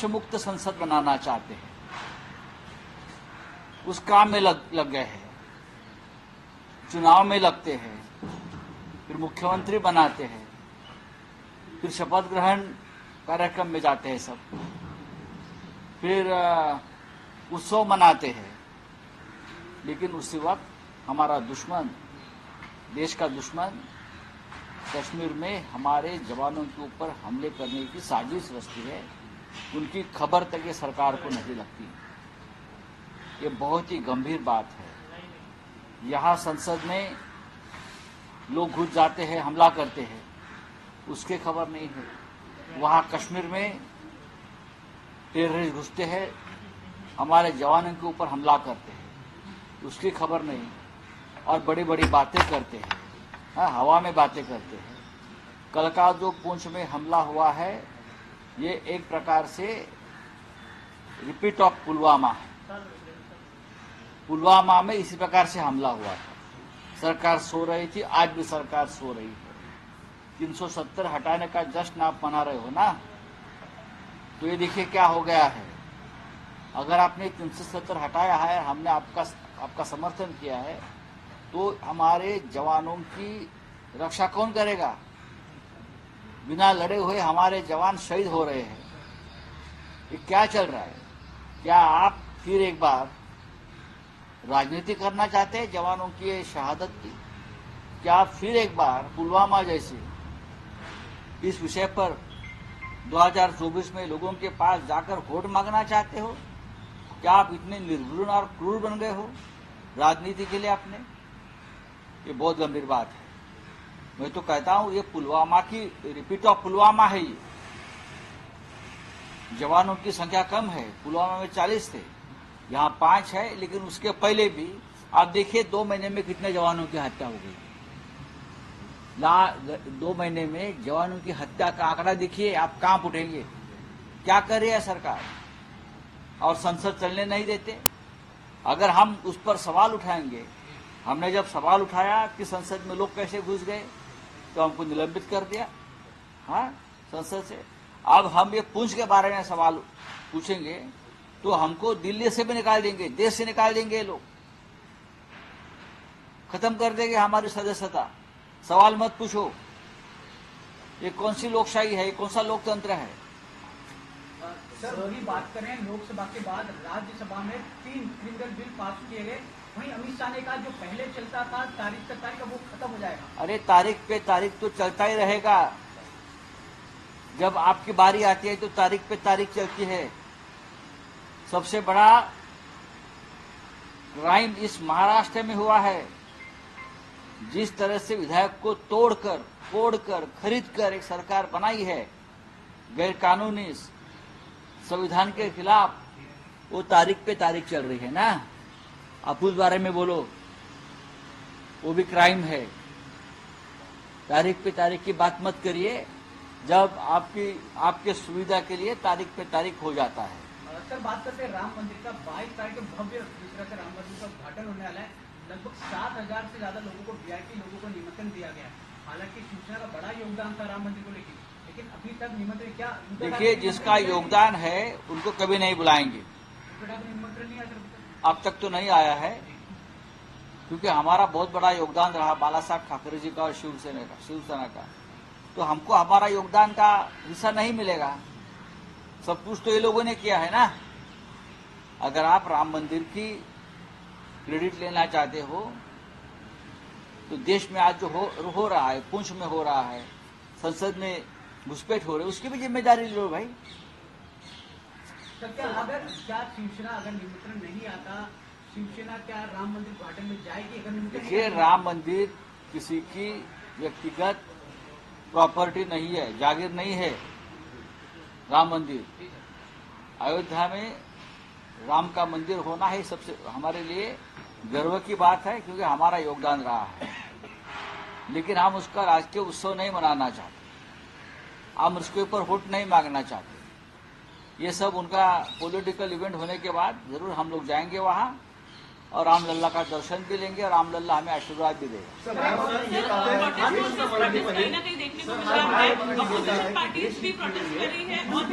विपक्ष मुक्त संसद बनाना चाहते हैं, उस काम में लग गए हैं। चुनाव में लगते हैं, फिर मुख्यमंत्री बनाते हैं, फिर शपथ ग्रहण कार्यक्रम में जाते हैं सब, फिर उत्सव मनाते हैं। लेकिन उसी वक्त हमारा दुश्मन, देश का दुश्मन, कश्मीर में हमारे जवानों के ऊपर हमले करने की साजिश रचती है। उनकी खबर तक ये सरकार को नहीं लगती। ये बहुत ही गंभीर बात है। यहाँ संसद में लोग घुस जाते हैं, हमला करते हैं, उसकी खबर नहीं है। वहाँ कश्मीर में टेररिस्ट घुसते हैं, हमारे जवानों के ऊपर हमला करते हैं, उसकी खबर नहीं। और बड़ी बड़ी बातें करते हैं, हाँ, हवा में बातें करते हैं। कल का जो पुंछ में हमला हुआ है, ये एक प्रकार से रिपीट ऑफ पुलवामा है। पुलवामा में इसी प्रकार से हमला हुआ था। सरकार सो रही थी, आज भी सरकार सो रही है। 370 हटाने का जश्न आप मना रहे हो ना, तो ये देखिए क्या हो गया है। अगर आपने 370 हटाया है, हमने आपका समर्थन किया है, तो हमारे जवानों की रक्षा कौन करेगा? बिना लड़े हुए हमारे जवान शहीद हो रहे हैं। ये क्या चल रहा है? क्या आप फिर एक बार राजनीति करना चाहते हैं जवानों की शहादत की? क्या आप फिर एक बार पुलवामा जैसे इस विषय पर 2024 में लोगों के पास जाकर वोट मांगना चाहते हो? क्या आप इतने निर्घृण और क्रूर बन गए हो राजनीति के लिए अपने? ये बहुत गंभीर बात है। मैं तो कहता हूं ये पुलवामा की रिपीट ऑफ पुलवामा है। ये जवानों की संख्या कम है, पुलवामा में 40 थे, यहाँ 5 है। लेकिन उसके पहले भी आप देखिए 2 महीने में कितने जवानों की हत्या हो गई। 2 महीने में जवानों की हत्या का आंकड़ा देखिए, आप कांप उठेंगे। क्या कर रही है सरकार? और संसद चलने नहीं देते। अगर हम उस पर सवाल उठाएंगे, हमने जब सवाल उठाया कि संसद में लोग कैसे घुस गए, तो हमको निलंबित कर दिया, हाँ, संसद से। अब हम ये पुंछ के बारे में सवाल पूछेंगे तो हमको दिल्ली से भी निकाल देंगे, देश से निकाल देंगे ये लोग, खत्म कर देंगे हमारी सदस्यता। सवाल मत पूछो। ये कौन सी लोकशाही है? ये कौन सा लोकतंत्र है? सर, वही बात करें, लोकसभा के बाद राज्यसभा में 3 क्रिमिनल बिल पास किए गए। वहीं अमित शाह ने कहा जो पहले चलता था तारीख पे तारीख, वो खत्म हो जाएगा। अरे तारीख पे तारीख तो चलता ही रहेगा। जब आपकी बारी आती है तो तारीख पे तारीख चलती है। सबसे बड़ा क्राइम इस महाराष्ट्र में हुआ है। जिस तरह से विधायक को तोड़कर, फोड़कर, खरीदकर एक सरकार बनाई है गैरकानूनी, संविधान के खिलाफ, वो तारीख पे तारीख चल रही है ना। आप उस बारे में बोलो, वो भी क्राइम है। तारीख पे तारीख की बात मत करिए जब आपके सुविधा के लिए तारीख पे तारीख हो जाता है। सर, बात करते हैं राम मंदिर का। 22 तारीख को भव्य दूसरा से राम मंदिर का उद्घाटन होने वाला है। लगभग 7,000 से ज्यादा लोगों को, वीआईपी लोगों को निमंत्रण दिया गया है। हालांकि शिवसेना का बड़ा योगदान था राम मंदिर को लेकर, लेकिन अभी तक निमंत्रण क्या? देखिए, जिसका योगदान है उनको कभी नहीं बुलाएंगे। निमंत्रण नहीं आया अब तक तो नहीं आया है, क्योंकि हमारा बहुत बड़ा योगदान रहा बाला साहब ठाकरे जी का और शिवसेना का। तो हमको हमारा योगदान का हिस्सा नहीं मिलेगा। सब कुछ तो ये लोगों ने किया है ना। अगर आप राम मंदिर की क्रेडिट लेना चाहते हो तो देश में आज जो हो रहा है, पुंछ में हो रहा है, संसद में घुसपैठ हो रही है, उसकी भी जिम्मेदारी लो भाई। क्या शिवसेना अगर निमंत्रण नहीं आता, शिवसेना क्या राम मंदिर उद्घाटन में जाएगी? अगर देखिए, राम मंदिर किसी की व्यक्तिगत प्रॉपर्टी नहीं है, जागीर नहीं है। राम मंदिर, अयोध्या में राम का मंदिर होना है सबसे हमारे लिए गर्व की बात है, क्योंकि हमारा योगदान रहा है। लेकिन हम उसका राजकीय उत्सव नहीं मनाना चाहते, हम उसके ऊपर वोट नहीं मांगना चाहते। ये सब उनका पॉलिटिकल इवेंट होने के बाद जरूर हम लोग जाएंगे वहां और रामलल्ला का दर्शन भी लेंगे और रामलल्ला हमें आशीर्वाद भी देगा। कहीं ना कहीं देखने को मिल रहा है, अपोजिशन पार्टीज भी प्रोटेस्ट कर रही है और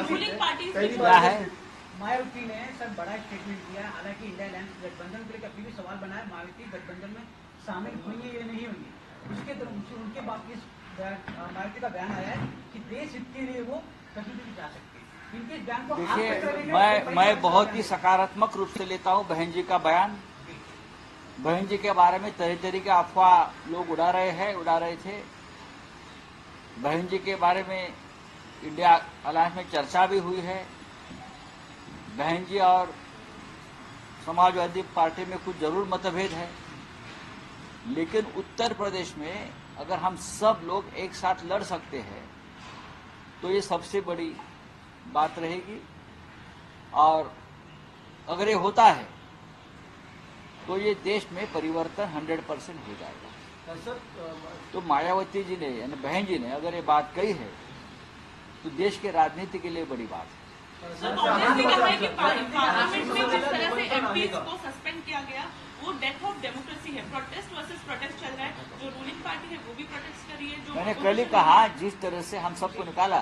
रूलिंग पार्टीज भी क्या है मायावती ने सर बड़ा स्टेटमेंट दिया। हालांकि इंडिया अलायंस गठबंधन के लिए कभी भी सवाल बनाया मायावती गठबंधन में शामिल होंगी या नहीं होंगी, उसके तरफ उनके बाकी मायावती का बयान आया है कि देश हित के लिए वो कहीं भी जा सकते हैं। इनके बयान को देखिए, मैं बहुत ही सकारात्मक रूप से लेता हूं बहन जी का बयान। बहन जी के बारे में तरह तरह के अफवाह लोग उड़ा रहे थे। बहन जी के बारे में इंडिया अलायंस में चर्चा भी हुई है। बहन जी और समाजवादी पार्टी में कुछ जरूर मतभेद है, लेकिन उत्तर प्रदेश में अगर हम सब लोग एक साथ लड़ सकते हैं तो ये सबसे बड़ी बात रहेगी। और अगर ये होता है तो ये देश में परिवर्तन 100% हो जाएगा। तो मायावती जी ने यानी बहन जी ने अगर ये बात कही है तो देश के राजनीति के लिए बड़ी बात है। सर, कांग्रेस ने कहा है कि पार्लियामेंट में जिस तरह से एमपीज को सस्पेंड किया गया वो डेथ ऑफ डेमोक्रेसी है। प्रोटेस्ट वर्सेस प्रोटेस्ट चल रहा है, जो रूलिंग पार्टी है वो भी प्रोटेस्ट कर रही है। जो मैंने कल ही कहा, जिस तरह से हम सबको निकाला,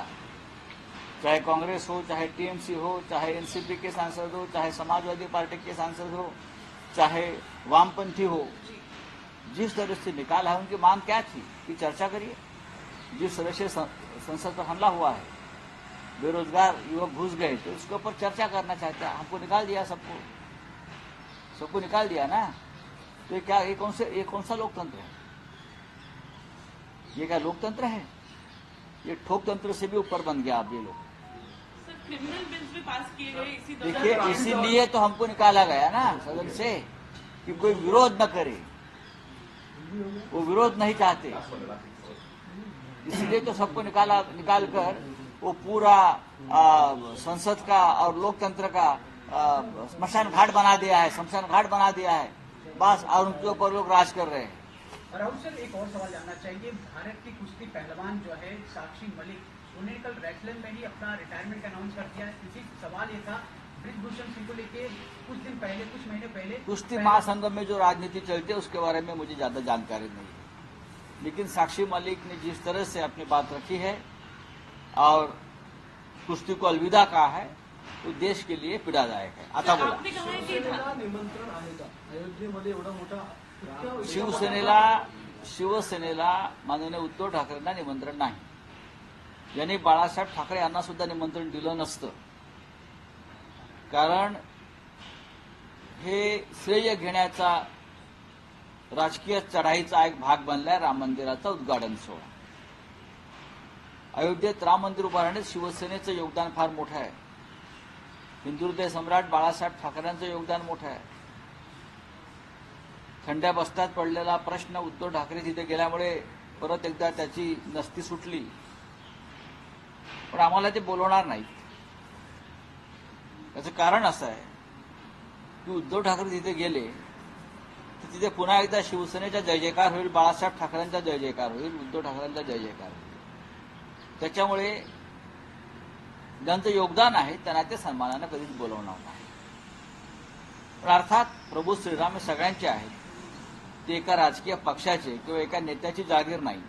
चाहे कांग्रेस हो, चाहे टीएमसी हो, चाहे एनसीपी के सांसद हो, चाहे समाजवादी पार्टी के सांसद हो, चाहे वामपंथी हो, जिस तरह से निकाला है, उनकी मांग क्या थी कि चर्चा करिए। जिस तरह से संसद पर हमला हुआ है, बेरोजगार युवक घुस गए, तो उसके ऊपर चर्चा करना चाहते हैं। हमको निकाल दिया, सबको निकाल दिया ना। तो ये कौन सा लोकतंत्र है? ये क्या लोकतंत्र है? ये ठोकतंत्र से भी ऊपर बन गया अब ये लोग। क्रिमिनल बिल्स भी पास किए गए इसी देखिए, इसीलिए तो हमको निकाला गया ना सदन से कि कोई विरोध न करे। वो विरोध नहीं चाहते, इसलिए तो सबको निकाल कर वो पूरा संसद का और लोकतंत्र का स्मशान घाट बना दिया है बस। और उनके ऊपर लोग राज कर रहे हैं। राहुल सर, एक और सवाल जानना चाहिए। भारत की कुश्ती पहलवान जो है साक्षी मलिक, उन्होंने कल रेसलिंग में ही अपना रिटायरमेंट अनाउंस कर दिया है। इसी सवाल ये था ब्रिजभूषण सिंह को लेके कुछ महीने पहले कुश्ती महासंघ में जो राजनीति चलती है उसके बारे में मुझे ज्यादा जानकारी नहीं है, लेकिन साक्षी मलिक ने जिस तरह से अपनी बात रखी है और कुश्ती को अलविदा कहा है, तो देश के लिए पीड़ादायक है। आता बोला निमंत्रण आहे का अयोध्येमध्ये एवढा मोठा शिवसेनेला माननीय उद्धव ठाकरेंना निमंत्रण नाही, यांनी बाळासाहेब ठाकरे यांना सुद्धा निमंत्रण दिलं नसतं। कारण हे श्रेय घेण्याचा राजकीय चढाईचा एक भाग बनलाय राम मंदिराचा उद्घाटन सोहळा। अयोध्येत राम मंदिर उभारण्यात शिवसेनेचं योगदान फार मोठं आहे। हिंदुहृदय सम्राट बाळासाहेब ठाकरेंचं योगदान मोठं आहे। थंड्या बस्त्यात पडलेला प्रश्न उद्धव ठाकरे तिथे गेल्यामुळे परत एकदा त्याची नसती सुटली, पण आम्हाला ते बोलवणार नाहीत। याचं कारण असं आहे की उद्धव ठाकरे तिथे गेले तर तिथे पुन्हा एकदा शिवसेनेचा जय जयकार होईल, बाळासाहेब ठाकरेंचा जय जयकार होईल, उद्धव ठाकरेंचा जय जयकार होईल। त्याच्यामुळे ज्यांचं योगदान आहे त्यांना ते सन्मानानं कधीच बोलवणार नाही। पण अर्थात प्रभू श्रीराम हे सगळ्यांचे आहेत, ते एका राजकीय पक्षाचे किंवा एका नेत्याची जागीर नाही।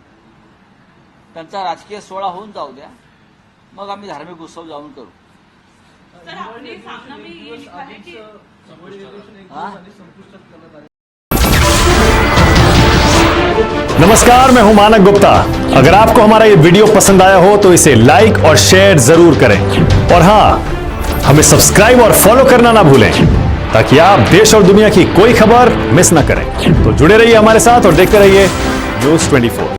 त्यांचा राजकीय सोहळा होऊन जाऊ द्या, मग आम्ही धार्मिक उत्सव जाऊन करू। सर, आपने सामना में ये लिखा है कि नमस्कार, मैं हूं मानक गुप्ता। अगर आपको हमारा ये वीडियो पसंद आया हो तो इसे लाइक और शेयर जरूर करें, और हां, हमें सब्सक्राइब और फॉलो करना ना भूलें ताकि आप देश और दुनिया की कोई खबर मिस ना करें। तो जुड़े रहिए हमारे साथ और देखते रहिए न्यूज़ 24।